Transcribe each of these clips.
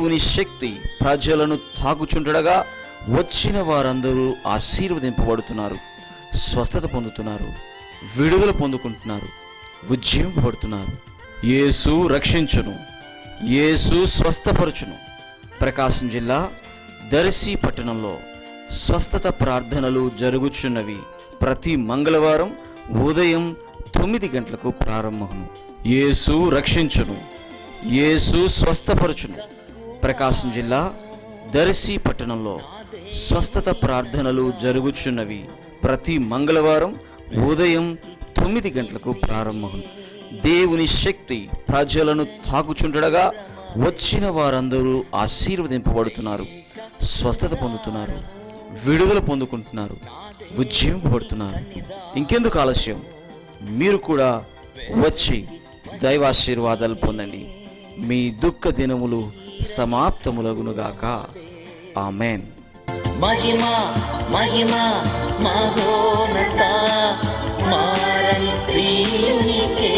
దేవుని శక్తి ప్రజలను తాకుచుండగా వచ్చిన వారందరూ ఆశీర్వదింపబడుతున్నారు, స్వస్థత పొందుతున్నారు, విడుదల పొందుకుంటున్నారు, ఉజ్జీవింపబడుతున్నారు. యేసు రక్షించును, యేసు స్వస్థపరచును. ప్రకాశం జిల్లా దర్శి పట్టణంలో స్వస్థత ప్రార్థనలు జరుగుచున్నవి. ప్రతి మంగళవారం ఉదయం 9 గంటలకు ప్రారంభమును. యేసు రక్షించును, యేసు స్వస్థపరచును. ప్రకాశం జిల్లా దర్శి పట్టణంలో స్వస్థత ప్రార్థనలు జరుగుచున్నవి. ప్రతి మంగళవారం ఉదయం 9 గంటలకు ప్రారంభమును. దేవుని శక్తి ప్రజలను తాకుచుండగా వచ్చిన వారందరూ ఆశీర్వదింపబడుతున్నారు, స్వస్థత పొందుతున్నారు, విడుదల పొందుకుంటున్నారు, ఉజ్జీవింపబడుతున్నారు. ఇంకెందుకు ఆలస్యం? మీరు కూడా వచ్చి దైవాశీర్వాదాలు పొందండి. మీ దుఃఖ దినములు సమాప్తములగునుగాక. ఆమెన్. మహిమా మహిమా మహోన్నత మారని ప్రియునికే.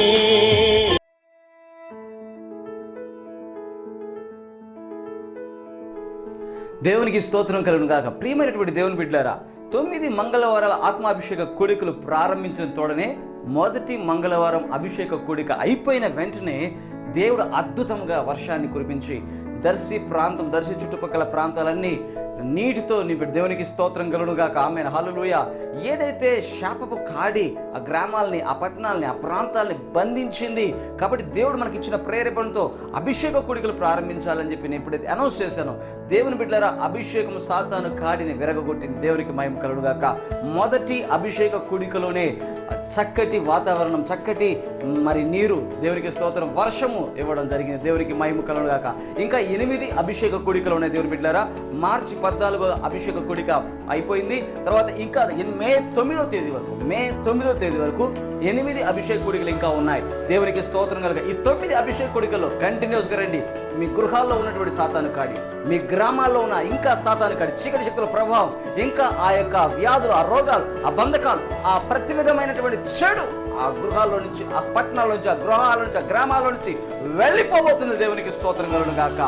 దేవునికి స్తోత్రం కలుగును గాక. ప్రియమైనటువంటి దేవుని బిడ్డలారా, 9 మంగళవారాల ఆత్మాభిషేక కూడికలు ప్రారంభించిన తోడనే మొదటి మంగళవారం అభిషేక కూడిక అయిపోయిన వెంటనే దేవుడు అద్భుతంగా వర్షాన్ని కురిపించి దర్శి ప్రాంతం, దర్శి చుట్టుపక్కల ప్రాంతాలన్నీ నీటితో నింపి దేవునికి స్తోత్రం కలుగునుగాక. ఆమేన్, హల్లెలూయా. ఏదైతే శాపపు కాడి ఆ గ్రామాలని, ఆ పట్టణాలని, ఆ ప్రాంతాలని బంధించింది కాబట్టి దేవుడు మనకి ఇచ్చిన ప్రేరేపణతో అభిషేక కూడికలు ప్రారంభించాలని చెప్పి నేను ఎప్పుడైతే అనౌన్స్ చేశానో, దేవుని బిడ్డలారా, అభిషేకం సాతాను కాడిని విరగొట్టింది. దేవునికి మహిమ కలుగునుగాక. మొదటి అభిషేక కూడికలోనే చక్కటి వాతావరణం, చక్కటి మరి నీరు, దేవునికి స్తోత్రం, వర్షము ఇవ్వడం జరిగింది. దేవునికి మహిమ కలుగునుగాక. ఇంకా 8 అభిషేక కూడికలు ఉన్నాయి దేవుని బిడ్డలారా. మార్చి 14వ అభిషేక కూడిక అయిపోయింది. తర్వాత ఇంకా మే 9వ తేదీ వరకు 8 అభిషేక కూడికలు ఇంకా ఉన్నాయి. దేవునికి స్తోత్రం కలుగా. ఈ 9 అభిషేక కూడికల్లో కంటిన్యూస్గా రండి. మీ గృహాల్లో ఉన్నటువంటి సాతాను కాడి, మీ గ్రామాల్లో ఉన్న ఇంకా సాతాను కాడి, చీకటి శక్తుల ప్రభావం, ఇంకా ఆ యొక్క వ్యాధులు, ఆ రోగాలు, ఆ బంధకాలు, ఆ ప్రతి విధమైనటువంటి చెడు ఆ గృహాల్లో నుంచి, ఆ పట్టణాల నుంచి, ఆ గృహాల నుంచి, ఆ గ్రామాల నుంచి వెళ్ళిపోబోతుంది. దేవునికి స్తోత్రం కలుగును గాక.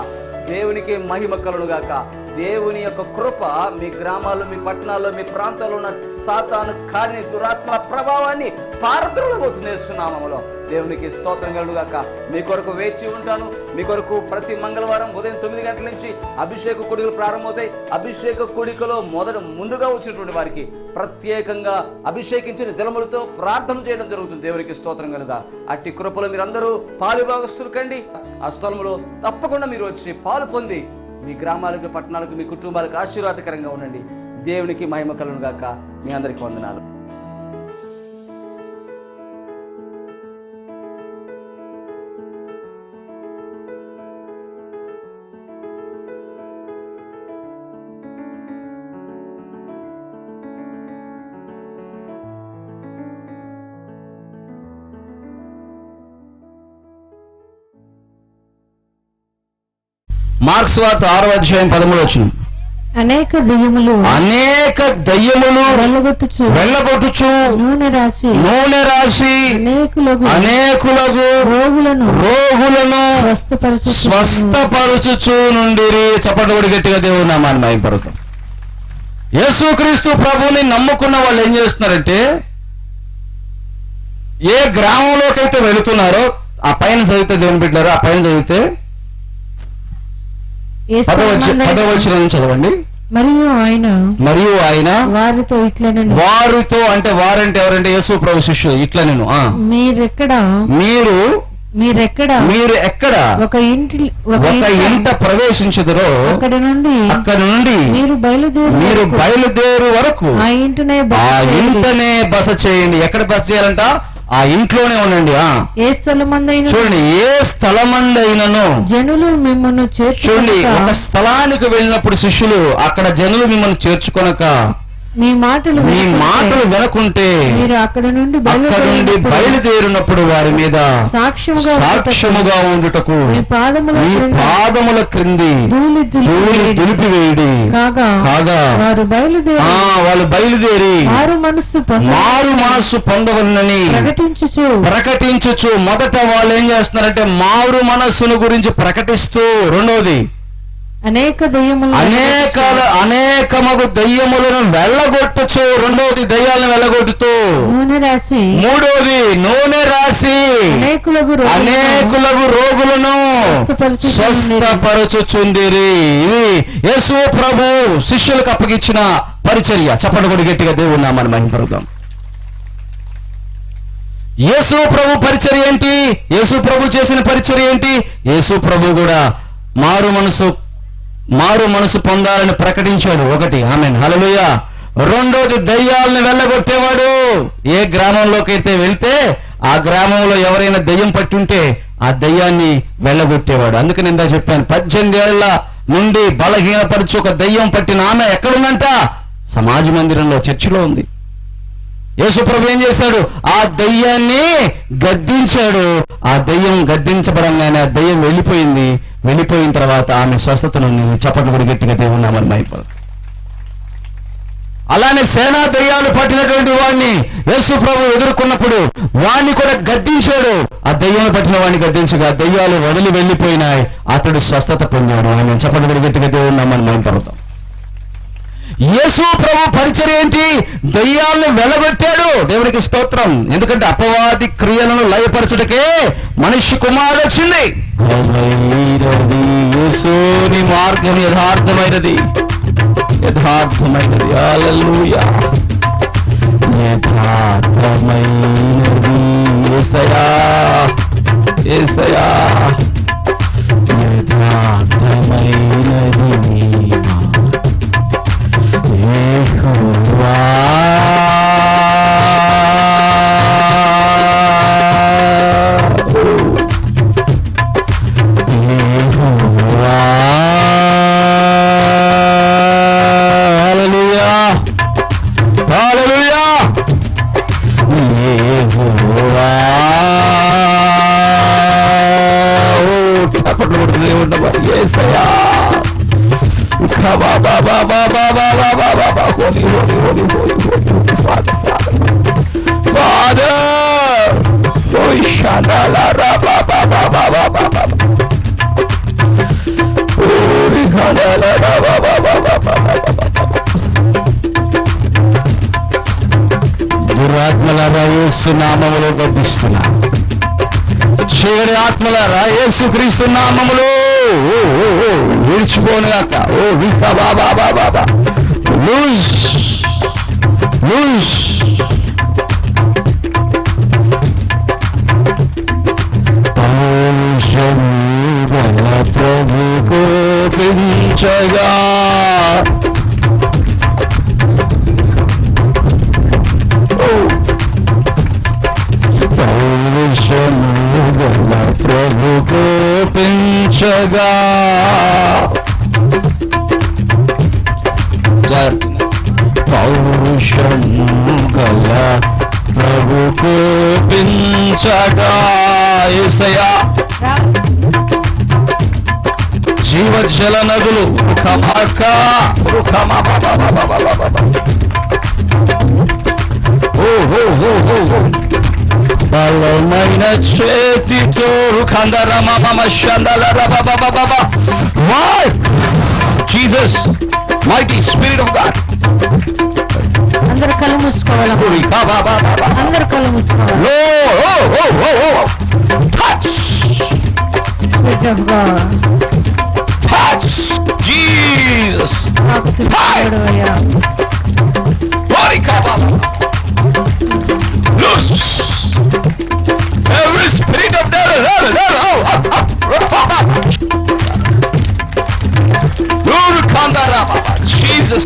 దేవునికి మహిమ కలుగును గాక. దేవుని యొక్క కృప మీ గ్రామాల్లో, మీ పట్టణాల్లో, మీ ప్రాంతాల్లో ఉన్న సాతాను కాడిని, దురాత్మల ప్రభావాన్ని పారద్రోలబోతుంది యేసునామములో. దేవునికి స్తోత్రం కలుగును గాక. మీ కొరకు వేచి ఉంటాను. మీ కొరకు ప్రతి మంగళవారం ఉదయం 9 గంటల నుంచి అభిషేక కూడికలు ప్రారంభమవుతాయి. అభిషేక కూడికలో ముందుగా వచ్చినటువంటి వారికి ప్రత్యేకంగా అభిషేకించిన జలములతో ప్రార్థన చేయడం జరుగుతుంది. దేవునికి స్తోత్రం కలుగా. అట్టి కృపలో మీరందరూ పాలుభాగస్తులు కండి. ఆ స్థలంలో తప్పకుండా మీరు వచ్చి పాలు పొంది మీ గ్రామాలకు, పట్టణాలకు, మీ కుటుంబాలకు ఆశీర్వాదకరంగా ఉండండి. దేవునికి మహిమ కలుగును గాక. మీ అందరికీ వందనాలు. మార్క్స్ వార్త 6వ అధ్యాయం 13వ వచనం. అనేక దయ్యములు వెళ్ళగొట్టుచు నూనె రాసి అనేకులకు రోగులను స్వస్థపరచుచు నుండిరి. చప్పట్లు కొట్టి గట్టిగా దేవుని నామాన్ని మహిమపరుద్దాం. యేసుక్రీస్తు ప్రభువుని నమ్ముకున్న వాళ్ళు ఏం చేస్తున్నారంటే, ఏ గ్రామంలోకి అయితే వెళుతున్నారో ఆ పైన చదివితే, దేవుని బిడ్డలారా, ఆ పైన చదివితే 10వ వచనం చదవండి. మరియు ఆయన వారితో అంటే వారంటే ఎవరంటే యేసు ప్రభు శిష్యులు. ఇట్లా నేను మీరు ఎక్కడ ఒక ఇంట ప్రవేశించుదురో అక్కడ నుండి మీరు బయలుదేరు వరకు ఆ ఇంటనే బస చేయండి. ఎక్కడ బస చేయాలంట? ఆ ఇంట్లోనే ఉండండి. చూడండి, ఏ స్థలమందైనను జనులు మిమ్మల్ని చూడండి, ఒక స్థలానికి వెళ్ళినప్పుడు శిష్యులు అక్కడ జనులు మిమ్మల్ని చేర్చుకొనక మీ మాటలు వినకుంటే మీరు అక్కడ నుండి బయలుదేరినప్పుడు వారి మీద సాక్ష్యముగా ఉండుటకు మీ పాదముల క్రింది దులిపివేయుడి. కాగా వాళ్ళు బయలుదేరి మారు మనస్సు పొందవలనని ప్రకటించుచు మొదట వాళ్ళు ఏం చేస్తున్నారంటే మారు మనస్సును గురించి ప్రకటిస్తూ, రెండవది అనేకమగు దయ్యములను వెళ్ళగొట్టుచు, రెండవది దయ్యాలను వెళ్ళగొట్టుతూ, మూడవది నూనె రాసి అనేకులకు రోగులను స్వస్థపరచుచుండిరి. ఇది యేసు ప్రభు శిష్యులకు అప్పగించిన పరిచర్య. చెప్పండి కూడా గట్టిగా దేవుని నామాన్ని మహిమపరుద్దాం. యేసు ప్రభు పరిచర్య ఏంటి? యేసు ప్రభు చేసిన పరిచర్య ఏంటి? యేసు ప్రభు కూడా మారు మనసు పొందాలని ప్రకటించాడు. ఒకటి, ఆమేన్, హల్లెలూయా. రెండోది దయ్యాలను వెళ్ళగొట్టేవాడు. ఏ గ్రామంలోకి అయితే వెళ్తే ఆ గ్రామంలో ఎవరైనా దయ్యం పట్టుంటే ఆ దయ్యాన్ని వెళ్ళగొట్టేవాడు. అందుకని ఇందా చెప్పాను, 18 ఏళ్ల నుండి బలహీనపరిచి ఒక దయ్యం పట్టిన ఆమె ఎక్కడుందంట? సమాజ మందిరంలో, చర్చిలో ఉంది. యేసు ప్రభు ఏం చేశాడు? ఆ దయ్యాన్ని గద్దించాడు. ఆ దయ్యం గద్దించబడంగానే ఆ దయ్యం వెళ్ళిపోయింది. వెళ్ళిపోయిన తర్వాత ఆమె స్వస్థతను చప్పట్లు కూడా గట్టిగా దేవుని నామమున మహిమపరచు. అలానే సేనా దయ్యాలు పట్టినటువంటి వాడిని యేసు ప్రభు ఎదుర్కొన్నప్పుడు వాడిని కూడా గద్దించాడు. ఆ దయ్యాలు పట్టిన వాడిని గద్దించగా దయ్యాలు వదిలి వెళ్ళిపోయినాయి. అతడు స్వస్థత పొందాడు. ఆమె చప్పట్లు కూడా గట్టిగా దేవుని నామమున మహిమపరచు. యేసు ప్రభు పరిచర్య ఏంటి? దయ్యాలను వెళ్ళగొట్టాడు. దేవునికి స్తోత్రం. ఎందుకంటే అపవాది క్రియలను లయపరచుటకే మనిషి కుమారుడు వచ్చింది. యేసుని మార్గం యథార్థమైనది. హల్లెలూయా. యథార్థమైనది యేసయ్యా, యేసయ్యా. యథార్థమైనది యెహోవా. యేసయ్యా. Holy, holy, holy, holy, holy, Father, Father, Father. Oh, Shandala, Rabba, Baba, Baba, Baba. Oh, Shandala, Rabba, Baba, Baba, Baba. దురాత్మలారా యేసు నామములో గద్దిస్తున్నా. చీకటి ఆత్మలారా యేసు క్రీస్తు నామములో విడిచిపోనుగాక. ఓ వికా బాబా బాబా బాబా. Loose loose. ప్రభు కోపించగా ప్రభు కోపించగా పౌరుషము గల ప్రభు కోపించగా. యేసయ్యా. జీవజల నదులు బలమైన చేతితో Jesus mighty spirit of God. అందరూ కళ్ళు మూసుకోవాలి. అందరూ కళ్ళు మూసుకోవాలి. Touch Spirit of God. Touch Jesus. Loose every spirit of devil. Jesus.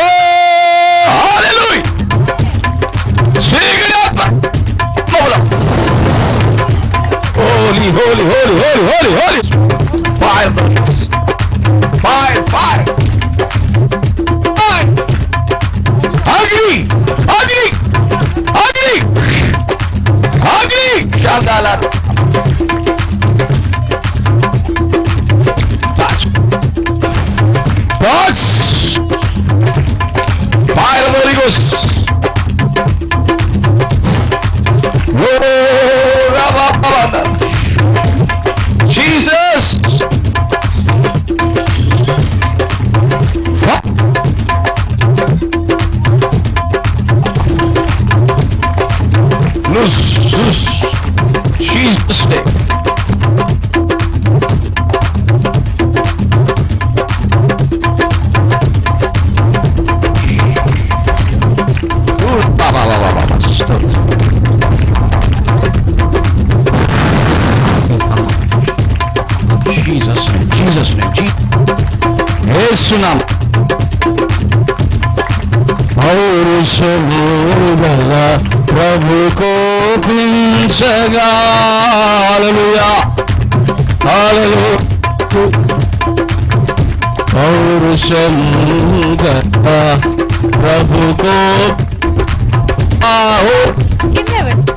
Oh, hallelujah. Holy, holy, holy, holy, holy, holy. Fire, fire, fire. Fire. Ugly, ugly, ugly, ugly. Shandala. Touch. Touch. Fire of the Holy Ghost. Jesus. Jesus name. Jesus name, Jesus name, యేసు నామం. పౌరుషము గల ప్రభు కోపించగా, హల్లెలూయా హల్లెలూయా. పౌరుషము గల ప్రభు కింద పెట్టు.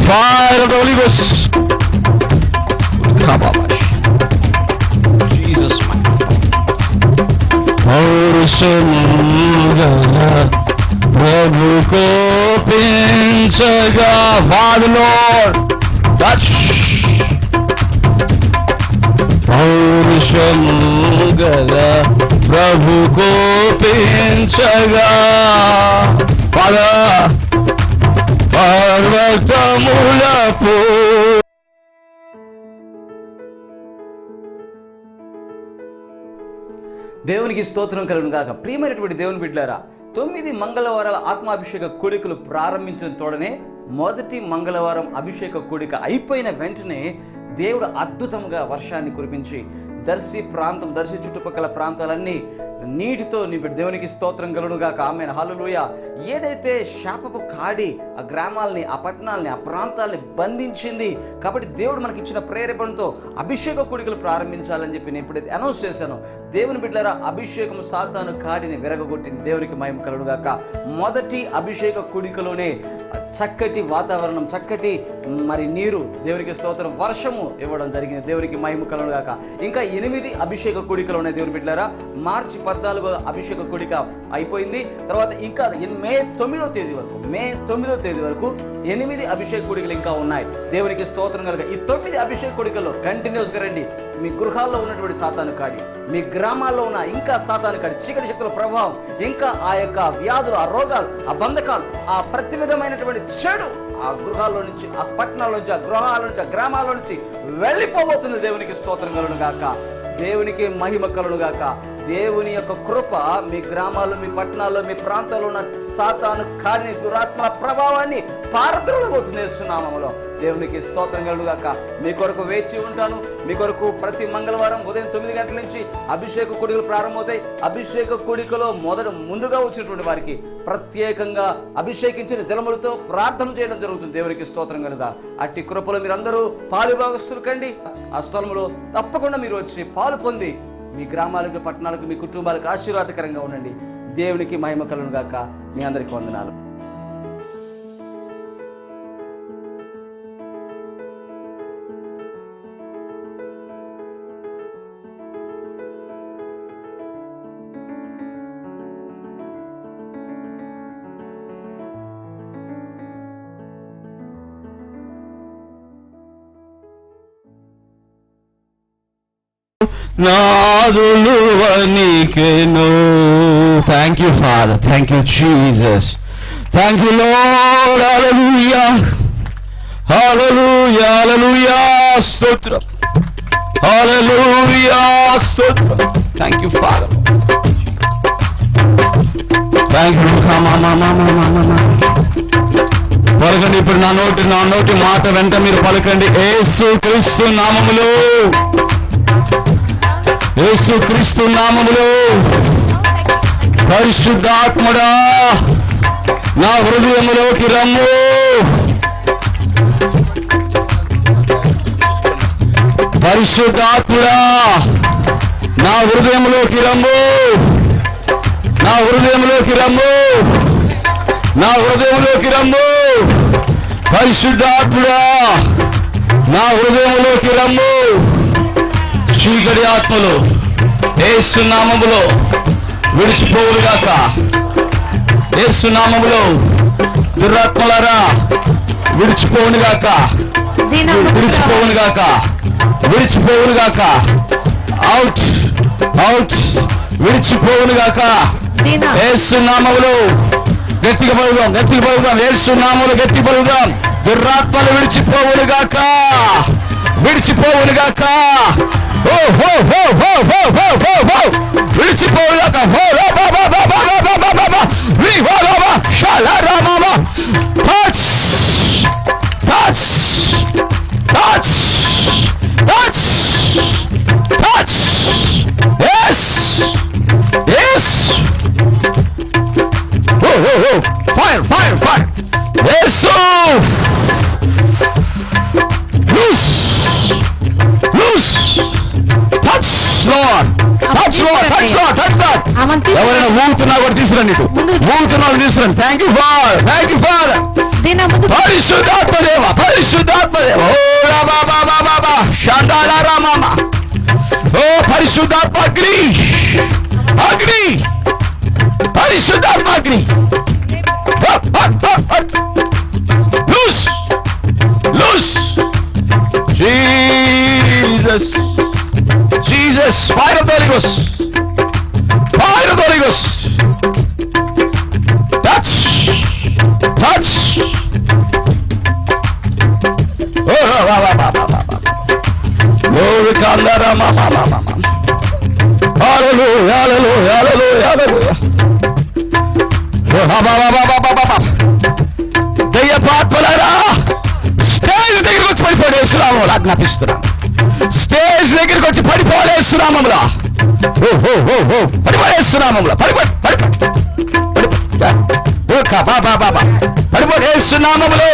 Fire of the Holy Ghost. Jesus. పౌరుషముగల Prabhu కోపించగా, Father Lord, touch. పౌరుషముగల Prabhu కోపించగా, Father, పర్వతములపు దేవునికి స్తోత్రం కలుగును గాక. ప్రియమైనటువంటి దేవుని బిడ్డలారా, 9 మంగళవారాల ఆత్మాభిషేక కూడికలు ప్రారంభించిన తోడనే మొదటి మంగళవారం అభిషేక కూడిక అయిపోయిన వెంటనే దేవుడు అద్భుతంగా వర్షాన్ని కురిపించి దర్శి చుట్టుపక్కల ప్రాంతాలన్నీ నీటితో నింపాడు. దేవునికి స్తోత్రం కలుగును గాక. ఆమేన్ హల్లెలూయా. ఏదైతే శాపపు కాడి ఆ గ్రామాలని, ఆ పట్టణాలని, ఆ ప్రాంతాలని బంధించింది కాబట్టి దేవుడు మనకి ఇచ్చిన ప్రేరేపణతో అభిషేక కూడికలు ప్రారంభించాలని చెప్పి నేను ఎప్పుడైతే అనౌన్స్ చేశానో, దేవుని బిడ్డలారా, అభిషేకం సాతాను కాడిని విరగొట్టింది. దేవునికి మహిమ కలుగును గాక. మొదటి అభిషేక కూడికలోనే చక్కటి వాతావరణం, చక్కటి నీరు, దేవునికి స్తోత్రం, వర్షము ఇవ్వడం జరిగింది. దేవునికి మహిమ కలుగును గాక. ఇంకా 8 అభిషేక కూడికలు ఉన్నాయి దేవుని బిడ్డలారా. మార్చి 14వ అభిషేక కూడిక అయిపోయింది. తర్వాత ఇంకా మే 9వ తేదీ వరకు 8 అభిషేక కూడికలు ఇంకా ఉన్నాయి. దేవునికి స్తోత్రం కలుగును. ఈ 9 అభిషేక కూడికల్లో కంటిన్యూస్గా రండి. మీ గృహాల్లో ఉన్నటువంటి సాతాను కాడి, మీ గ్రామాల్లో ఉన్న ఇంకా సాతాను కాడి, చీకటి శక్తుల ప్రభావం, ఇంకా ఆ యొక్క వ్యాధులు, ఆ రోగాలు, ఆ బంధకాలు, ఆ ప్రతి విధమైనటువంటి చెడు ఆ గృహాల్లో నుంచి, ఆ పట్టణాల నుంచి, ఆ గృహాల నుంచి, ఆ గ్రామాల నుంచి వెళ్ళిపోబోతుంది. దేవునికి స్తోత్రం కలుగును గాక. దేవునికి మహిమ కలుగును గాక. దేవుని యొక్క కృప మీ గ్రామాల్లో, మీ పట్టణాల్లో, మీ ప్రాంతాల్లో ఉన్న సాతాను కాడిని, దురాత్మల ప్రభావాన్ని పారద్రోలబోతుంది యేసునామములో. దేవునికి స్తోత్రం కలుగును గాక. మీ కొరకు వేచి ఉంటాను. మీ కొరకు ప్రతి మంగళవారం ఉదయం 9 గంటల నుంచి అభిషేక కూడికలు ప్రారంభమవుతాయి. అభిషేక కూడికలో ముందుగా వచ్చినటువంటి వారికి ప్రత్యేకంగా అభిషేకించిన జలములతో ప్రార్థన చేయడం జరుగుతుంది. దేవునికి స్తోత్రం కలుగుగా. అట్టి కృపలో మీరందరూ పాలుభాగస్తులు కండి. ఆ స్థలంలో తప్పకుండా మీరు వచ్చి పాలు పొంది మీ గ్రామాలకు, పట్టణాలకు, మీ కుటుంబాలకు ఆశీర్వాదకరంగా ఉండండి. దేవునికి మహిమ కలుగును గాక. మీ అందరికీ వందనాలు. నాదులువనికెను. Thank you, Father. Thank you, Jesus. Thank you, Lord. Hallelujah. Hallelujah. Hallelujah. Stotram. Hallelujah. Stotram. Thank you, Father. Thank you. పలకండి ఇప్పుడు నా నోటి మాట వెంట మీరు పలకండి. యేసు క్రీస్తు నామములో, యేసు క్రీస్తు నామములో పరిశుద్ధాత్ముడా నా హృదయములోకి రమ్ము. పరిశుద్ధాత్ముడా నా హృదయములోకి రమ్ము. నా హృదయములోకి రమ్ము. నా హృదయములోకి రమ్ము. పరిశుద్ధాత్ముడా నా హృదయములోకి రమ్ము. చీకటి ఆత్మలు యేసు నామములో విడిచిపోవునుగాక. యేసు నామములో దురాత్మలారా విడిచిపోవునుగాక. విడిచిపోవునుగాక. విడిచిపోవునుగాక. Out out. విడిచిపోవునుగాక. దీన యేసు నామములో గట్టిగా పలుకుదాం, గట్టిగా పలుకుదాం. యేసు నామములో గట్టి పలుకుదాం. దుర్రాత్మలు విడిచిపోవునుగాక, విడిచిపోవునుగాక. ఓ హో హో హో హో హో హో హో విడిచిపోవుగాక. హో రా బా బా బా బా బా బా బా బా బా వి వా రా బా షాలా రా మా మా. Touch touch touch touch touch. yes yes. oh oh oh fire fire fire. yes loose loose. touch lord touch lord touch lord touch lord. ఎవరైనా ఊగుతున్నా కూడా తీసుకురండి, ఇటు ఊగుతున్నా తీసుకురండి. Thank you Father. పరిశుద్ధాత్మదేవ పరిశుద్ధాత్మదేవ. ఓ రాబా బాబా బాబా షాండాలా రామా. ఓ పరిశుద్ధాత్మ అగ్ని అగ్ని పరిశుద్ధాత్మ అగ్ని. Loose loose. Jesus Jesus. Fire of the Holy ghost, fire of the Holy Ghost. Touch touch. ఓ వా వా వా వా వా. Glory Kandara mama mama mama. Hallelujah hallelujah hallelujah hallelujah. Oh ba ba ba ba ba ba. దయ్య పాత్మలారా stage దగ్గరికి వచ్చి పడిపోలే యేసునామములో ఆజ్ఞాపిస్తున్నాను. స్టేజ్ దగ్గరికి వచ్చి పడిపోలే యేసునామములో. ఓ ఓ ఓ ఓ పడిపోలే యేసునామములో. పడిపో పడిపో ఓ కా బా బా బా పడిపోలే యేసునామములో.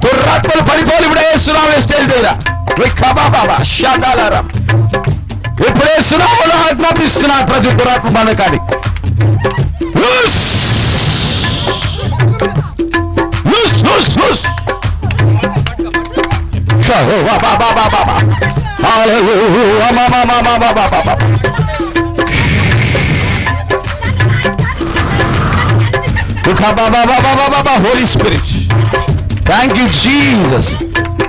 దుర్రాత్మలు పడిపోలి ఇప్పుడు యేసునామములో స్టేజ్ దగ్గర. ఇప్పుడే సునామలో ఆజ్ఞాపిస్తున్నాను ప్రతి దురాత్మ బంధకాన్ని. Holy Spirit, thank you Jesus,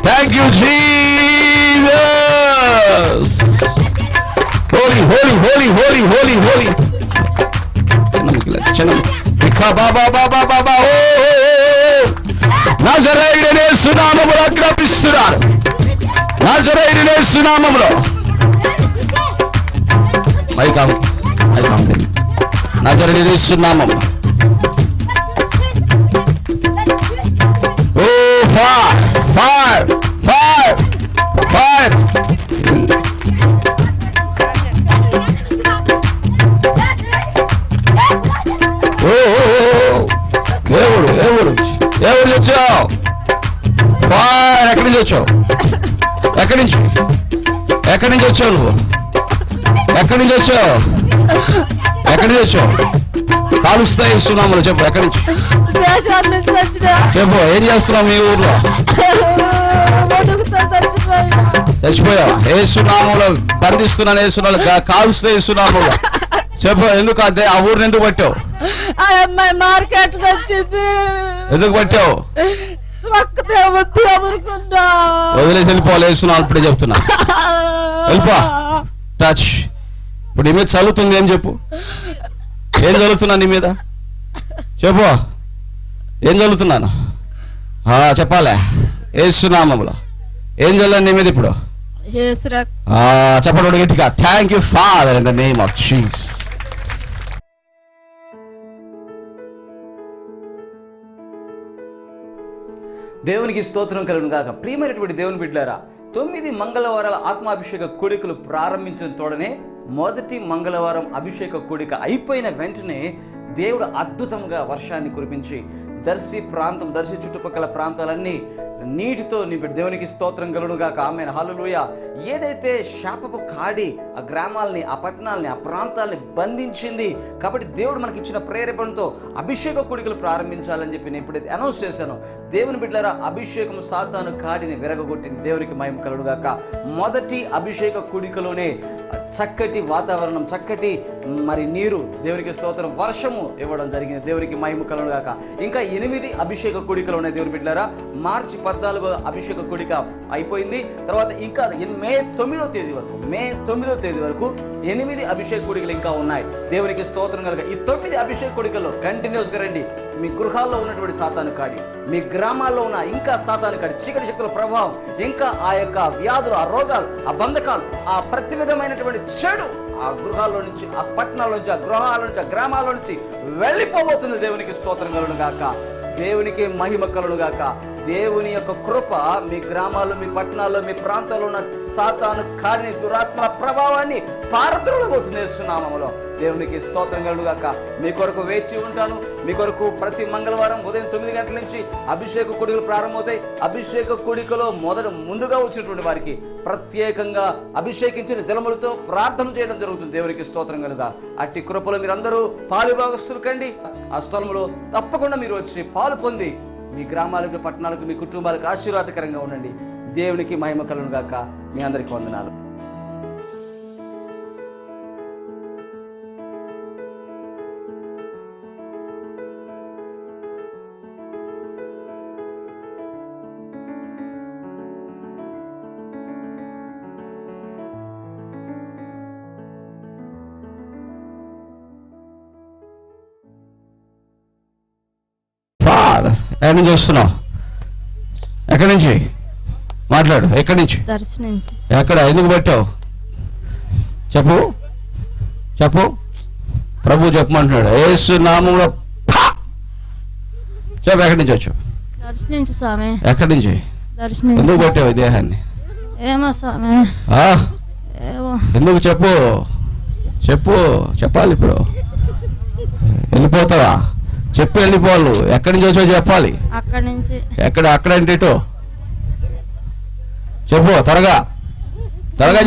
thank you Jesus. Holy holy holy holy holy holy. నజరేయుడైన యేసు నామములో ఆజ్ఞాపిస్తున్నాను. నజరేయుడైన యేసు నామములో. నజరేయుడైన యేసు నామములో. ఓ ఫైర్ ఫైర్ ఫైర్ ఫైర్. దేవుడు దేవుడు ఎవరు వచ్చావు? ఫైర్. ఎక్కడి నుంచి వచ్చావు? ఎక్కడి నుంచి ఎక్కడి నుంచి వచ్చావు నువ్వు? ఎక్కడి నుంచి వచ్చావు? ఎక్కడి నుంచి వచ్చావు? కాలుస్తా ఇస్తున్నాము. చెప్పు ఎక్కడి నుంచి చెప్పు. ఏం చేస్తున్నావు మీ ఊర్లో? చచ్చిపోయావా? ఏసునామంలో బంధిస్తున్నాను. ఏసునాలు కాలుస్తా ఇస్తున్నాము. చెప్పు ఎందుకు అదే ఆ ఊరిని ఎందుకు పట్టావు? మార్కెట్ వచ్చింది. ఎందుకు పట్టావు? వదిలేసి వెళ్ళిపోవాలి. వేస్తున్నాను ఇప్పుడే చెప్తున్నా. వెళ్ళిపో. టచ్. ఇప్పుడు నీ మీద చదువుతుంది. ఏం చెప్పు? ఏం చదువుతున్నా నీ మీద? చెప్పు ఏం చదువుతున్నాను? చెప్పాలే. యేసునామములో ఏం చల్లాను నీ మీద ఇప్పుడు? చెప్పండి గట్టిగా. Thank you father in the name of Jesus. దేవునికి స్తోత్రం కలుగును గాక. ప్రియమైనటువంటి దేవుని బిడ్డలారా, 9 మంగళవారాల ఆత్మాభిషేక కూడికలు ప్రారంభించిన తోడనే మొదటి మంగళవారం అభిషేక కూడిక అయిపోయిన వెంటనే దేవుడు అద్భుతంగా వర్షాన్ని కురిపించి దర్శి ప్రాంతం, దర్శి చుట్టుపక్కల ప్రాంతాలన్నీ నీటితో నింపి దేవునికి స్తోత్రం కలుగును గాక. ఆమేన్ హల్లెలూయా. ఏదైతే శాపపు కాడి ఆ గ్రామాలని, ఆ పట్టణాలని, ఆ ప్రాంతాలని బంధించింది కాబట్టి దేవుడు మనకి ఇచ్చిన ప్రేరేపణతో అభిషేక కూడికలు ప్రారంభించాలని చెప్పి నేను ఎప్పుడైతే అనౌన్స్ చేశానో, దేవుని బిడ్డలారా, అభిషేకం సాతాను కాడిని విరగొట్టింది. దేవునికి మహిమ కలుగును గాక. మొదటి అభిషేక కూడికలోనే చక్కటి వాతావరణం, చక్కటి మరి నీరు, దేవునికి స్తోత్రం, వర్షము ఇవ్వడం జరిగింది. దేవునికి మహిమ కలుగును గాక. ఇంకా 8 అభిషేక కూడికలు ఉన్నాయి దేవుని బిడ్డలారా. మార్చి 14వ అభిషేక కూడిక అయిపోయింది. తర్వాత ఇంకా మే 9వ తేదీ వరకు 8 అభిషేక కూడికలు ఇంకా ఉన్నాయి. దేవునికి స్తోత్రం కలుగా. ఈ 9 అభిషేక కూడికల్లో కంటిన్యూస్గా రండి. మీ గృహాల్లో ఉన్నటువంటి సాతాను కాడి, మీ గ్రామాల్లో ఉన్న ఇంకా సాతాను కాడి, చీకటి శక్తుల ప్రభావం, ఇంకా ఆ యొక్క వ్యాధులు, ఆ రోగాలు, ఆ బంధకాలు, ఆ ప్రతి విధమైనటువంటి చెడు ఆ గృహాల్లో నుంచి, ఆ పట్టణాల నుంచి, ఆ గృహాల నుంచి, ఆ గ్రామాల నుంచి వెళ్ళిపోబోతుంది. దేవునికి స్తోత్రం కలుగును గాక. దేవునికి మహిమ కలుగును గాక. దేవుని యొక్క కృప మీ గ్రామాల్లో, మీ పట్టణాల్లో, మీ ప్రాంతాల్లో ఉన్న సాతాను కాడిని, దురాత్మల ప్రభావాన్ని పారద్రోలబోతుంది యేసునామములో. దేవునికి స్తోత్రం కలుగును గాక. మీ కొరకు వేచి ఉంటాను. మీ కొరకు ప్రతి మంగళవారం ఉదయం 9 గంటల నుంచి అభిషేక కూడికలు ప్రారంభమవుతాయి. అభిషేక కూడికలో ముందుగా వచ్చినటువంటి వారికి ప్రత్యేకంగా అభిషేకించిన జలములతో ప్రార్థన చేయడం జరుగుతుంది. దేవునికి స్తోత్రం కలుగా. అట్టి కృపలో మీరందరూ పాలుభాగస్తులు కండి. ఆ స్థలంలో తప్పకుండా మీరు వచ్చి పాలు పొంది మీ గ్రామాలకు, పట్టణాలకు, మీ కుటుంబాలకు ఆశీర్వాదకరంగా ఉండండి. దేవునికి మహిమ కలుగును గాక. మీ అందరికీ వందనాలు. ఎక్కడి నుంచి వస్తున్నావు? ఎక్కడి నుంచి మాట్లాడు? ఎక్కడి నుంచి? ఎక్కడ? ఎందుకు పెట్టావు? చెప్పు ప్రభు చెప్పమంటున్నాడు. యేసు నామములో చెప్పు. ఎక్కడి నుంచి వచ్చావు? ఎక్కడి నుంచి? ఎందుకు పెట్టావు ఈ దేహాన్ని? ఎందుకు? చెప్పాలి. ఇప్పుడు వెళ్ళిపోతావా? చెప్పి వెళ్ళిపోవాలి. ఎక్కడి నుంచి వచ్చావు చెప్పాలి. అక్కడంటే ఇటు చెప్పు. త్వరగా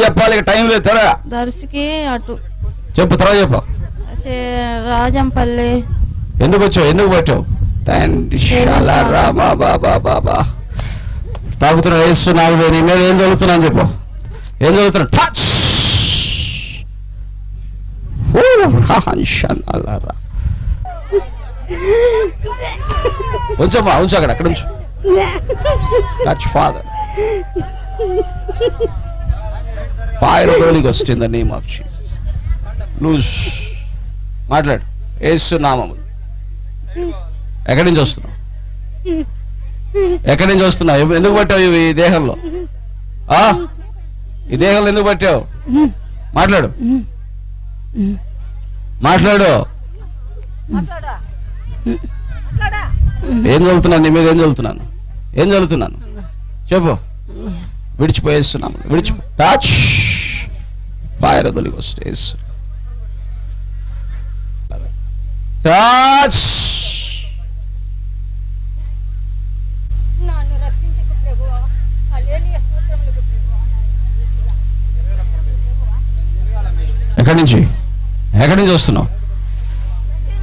చెప్పాలి. టైం లేదు. త్వరగా దర్శికి అటు చెప్పు. త్వరగా చెప్పు. రాజంపల్లి. ఎందుకు వచ్చావు? ఎందుకు పట్టావు? తాగుతున్నా వేస్తున్నావు. నీ మీద ఏం చదువుతున్నాను చెప్పు. ఏం చదువుతున్నా? టచ్. ఉంచమ్మా, ఉంచు. అక్కడ ఉంచు. Touch father. Fire of Holy Ghost in the name of Jesus. Loose. మాట్లాడు. యేసు నామములో. ఎక్కడి నుంచి వస్తున్నావు? ఎందుకు పట్టావు ఈ దేహంలో? ఈ దేహంలో ఎందుకు పట్టావు? మాట్లాడు. ఏం చదువుతున్నాను? నీ మీద ఏం చదువుతున్నాను? చెప్పు. విడిచిపోయేస్తున్నాము. Touch. Fire of the Holi Ghost. Touch.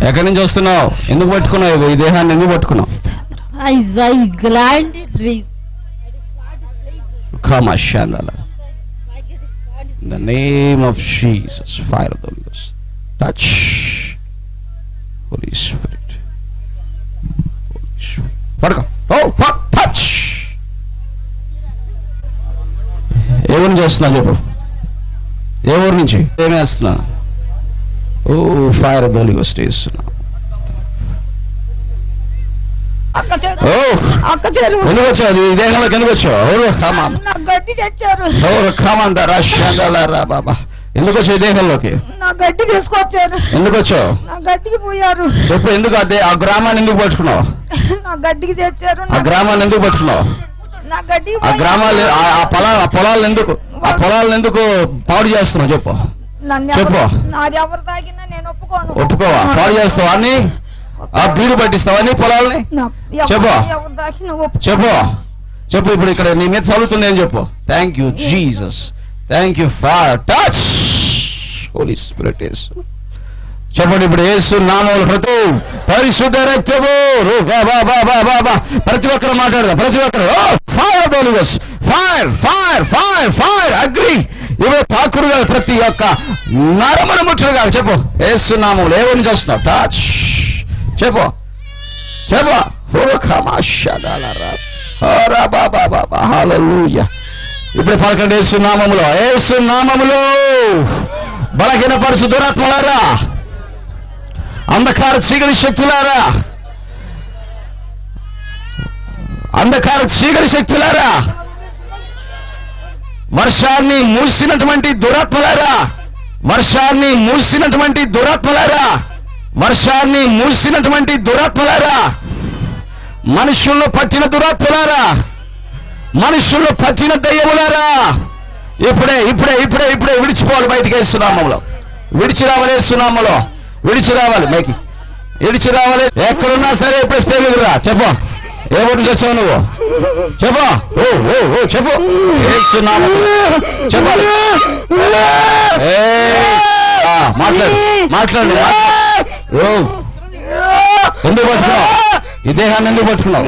ఎక్కడి నుంచి వస్తున్నావు? ఎందుకు పట్టుకున్నావు ఈ దేహాన్ని? ఎందుకు పట్టుకున్నావు? In the name of Jesus, fire of the Holy Ghost. Touch. Holy Spirit. పడుకో. టచ్. ఏ ఊరు నుంచి వస్తున్నావు చెప్పు. ఏ ఊరు నుంచి? ఏమి వేస్తున్నా? Fire of the Holi Ghost వేస్తున్నా. ఎందుకు వచ్చావు? ఈ దేహంలోకి ఎందుకు వచ్చావు? బాబా, ఎందుకు వచ్చావు ఈ దేహంలోకి? గడ్డి తీసుకొచ్చారు. ఎందుకు వచ్చావు? గడ్డికి పోయారు. చెప్పు. ఎందుకు ఆ గ్రామాన్ని ఎందుకు పట్టుకున్నావు? గడ్డికి తెచ్చారు. ఆ గ్రామాన్ని ఎందుకు పట్టుకున్నావు? ఆ గ్రామాలు, ఆ పొలాలను ఎందుకు పాడు చేస్తున్నావు? చెప్పు. ఒప్పుకోవా? పాడు చేస్తావా అని? బీడు పట్టిస్తావా అని పొలాలని? చెప్పు. ఇప్పుడు ఇక్కడ నీ మీద చదువుతుంది అని చెప్పు. Thank you Jesus. Thank you father. Touch. Holy spirit. చెప్పండి. ఇప్పుడు యేసు నామములో పరిశుద్ధ రక్తము. ప్రతి ఒక్కరు మాట్లాడదాం. ప్రతి ఒక్కరు fire of the Holi ghost. Fire. అగ్రి. ఇవే తాకుడుగా ప్రతి ఒక్క నరమును ముట్టుడుగా చెప్పు యేసు నామములో. ఏమని చేస్తున్నావు? టచ్ చెప్పు చెప్పు. హల్లెలూయా. ఇప్పుడు పలకండి యేసు నామములో. యేసు నామములో బలహీనపరచు దురాత్మలారా, అంధకార చీకటి శక్తులారా, అంధకార చీకటి శక్తులారా, వర్షాన్ని మూసినటువంటి దురాత్మలారా, వర్షాన్ని మూసినటువంటి దురాత్మలారా, వర్షాన్ని మూసినటువంటి దురాత్మలారా, మనుషుల్లో పట్టిన దురాత్మలారా, మనుషుల్లో పట్టిన దయ్యములారా, ఇప్పుడే ఇప్పుడే ఇప్పుడే ఇప్పుడే విడిచిపోవాలి. బయటికి వేస్తున్నామలో విడిచి రావాలి. వేస్తున్నామలో విడిచి రావాలి. మైకి విడిచి రావాలి. ఎక్కడున్నా సరే ఇప్పుడు స్టేజ్ రా. చెప్పు ఏ ఊరు నుంచి వచ్చావు నువ్వు? చెప్పు. ఓ ఓ ఓ చెప్పు. వేస్తున్నాము చెప్పాలి. మాట్లాడు మాట్లాడు. ఎందుకు పట్టుకున్నావు? ఈ దేహాన్ని ఎందుకు పట్టుకున్నావు?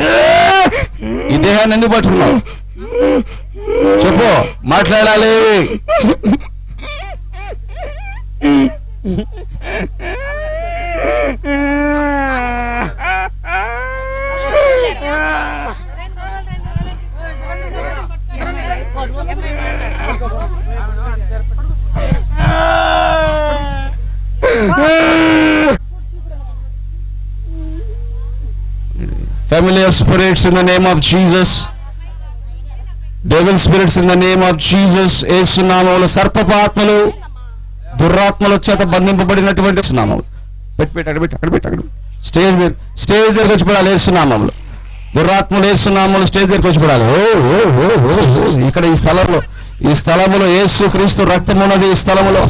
ఈ దేహాన్ని ఎందుకు పట్టుకున్నావు? చెప్పు. మాట్లాడాలి. Familiar spirits in the name of Jesus. Devil spirits in the name of Jesus. యేసు నామములో సర్పపాత్మలు దురాత్మల చేత బంధింపబడినటువంటి నామములు. స్టేజ్ దగ్గరికి వచ్చి పడాలి. యేసు నామములో దురాత్మలు యేసు నామములో స్టేజ్ దగ్గరికి వచ్చి పడాలి. ఇక్కడ ఈ స్థలములో యేసు క్రీస్తు రక్తం ఉన్నది. ఈ స్థలములో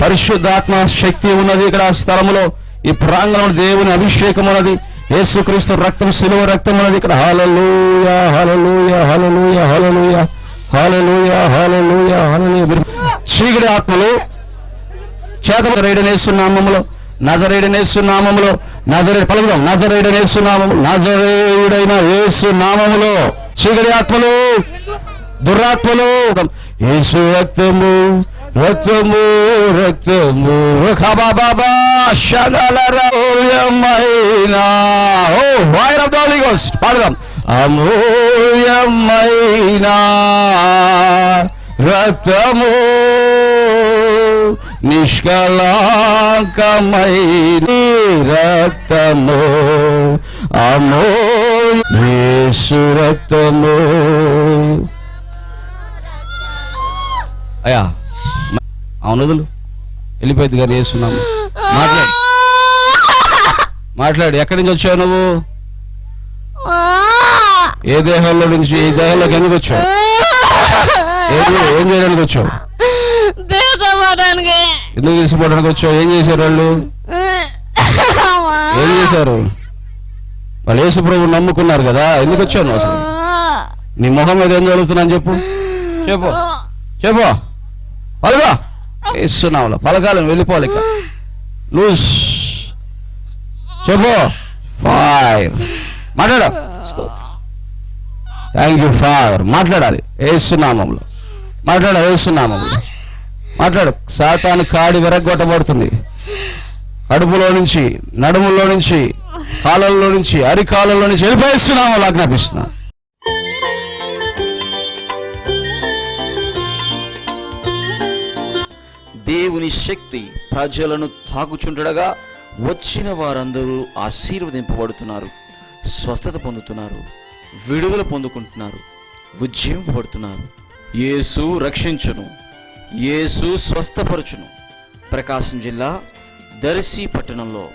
పరిశుద్ధాత్మ శక్తి ఉన్నది. ఇక్కడ ఆ స్థలములో ఈ ప్రాంగణంలో దేవుని అభిషేకం ఉన్నది. యేసుక్రీస్తు రక్తం సిలువ రక్తం ఉన్నది ఇక్కడ. హల్లెలూయా హల్లెలూయా హల్లెలూయా హల్లెలూయా హల్లెలూయా హల్లెలూయా హల్లెలూయా. చీకటి ఆత్మలు చేతబడైన యేసు నామములో, నజరేయుడైన యేసు నామములో, పలుకుదాం నజరేయుడైన యేసు నామములో, నజరేయుడైన యేసు నామములో చీకటి ఆత్మలు దురాత్మలు యేసు రక్తము రక్తము రక్తము బాబా అమూల్యమైన fire of the Holi ghost పాడదాం. అమూల్యమైన రక్తము నిష్కళంకమైన రక్తము యేసు రక్తము. అయ్యా అవునదులు వెళ్ళిపోయింది కానీ వేస్తున్నాము. మాట్లాడు. ఎక్కడి నుంచి వచ్చావు నువ్వు? ఏ దేహంలో నుంచి ఈ దేహంలోకి ఎందుకు వచ్చావు? ఏం చేయడానికి వచ్చావు? ఎందుకు తీసుకోవడానికి వచ్చావు? ఏం చేశారు వాళ్ళు? ఏం చేశారు వాళ్ళు? యేసు ప్రభువు నమ్ముకున్నారు కదా, ఎందుకు వచ్చావు నువ్వు అసలు? నీ మొహం మీద ఏం జరుగుతున్నాను చెప్పు చెప్పు చెప్పు. పలుగా ఇస్తున్నావులో పలకాలను వెళ్ళిపోవాలి. ఇక లూజ్ చెప్పు. ఫైర్ మాట్లాడు. Thank you father. మాట్లాడాలి యేసునామములో. మాట్లాడాలి యేసునామములో. మాట్లాడు. సాతాను కాడి విరగ్గొట్టబడుతుంది. కడుపులో నుంచి, నడుములో నుంచి, కాళ్ళల్లో నుంచి, అరికాళ్ళలో నుంచి వెళ్ళిపోయిస్తున్నాము. ఆజ్ఞాపిస్తున్నా. దేవుని శక్తి ప్రజలను తాకుచుండగా వచ్చిన వారందరూ ఆశీర్వదింపబడుతున్నారు, స్వస్థత పొందుతున్నారు, విడుదల పొందుకుంటున్నారు, ఉజ్జీవింపబడుతున్నారు. యేసు రక్షించును, యేసు స్వస్థపరచును. ప్రకాశం జిల్లా దర్శి పట్టణంలో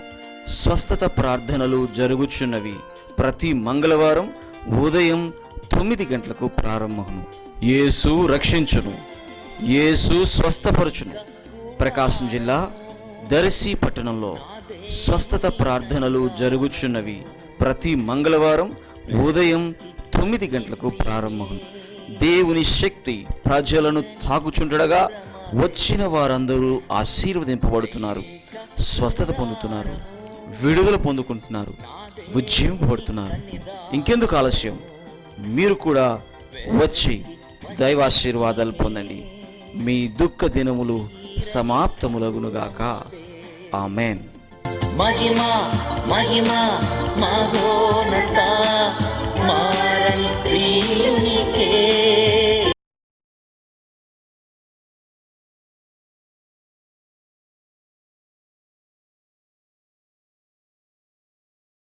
స్వస్థత ప్రార్థనలు జరుగుచున్నవి. ప్రతి మంగళవారం ఉదయం 9 గంటలకు ప్రారంభమును. యేసు రక్షించును, యేసు స్వస్థపరచును. ప్రకాశం జిల్లా దర్శి పట్టణంలో స్వస్థత ప్రార్థనలు జరుగుచున్నవి. ప్రతి మంగళవారం ఉదయం 9 గంటలకు ప్రారంభమును. దేవుని శక్తి ప్రజలను తాకుచుండగా వచ్చిన వారందరూ ఆశీర్వదింపబడుతున్నారు, స్వస్థత పొందుతున్నారు, విడుదల పొందుకుంటున్నారు, ఉజ్జీవింపబడుతున్నారు. ఇంకెందుకు ఆలస్యం? మీరు కూడా వచ్చి దైవాశీర్వాదాలు పొందండి. మీ దుఃఖ దినములు సమాప్తములగునుగాక. ఆమేన్. మహిమ మహిమ మహోన్నత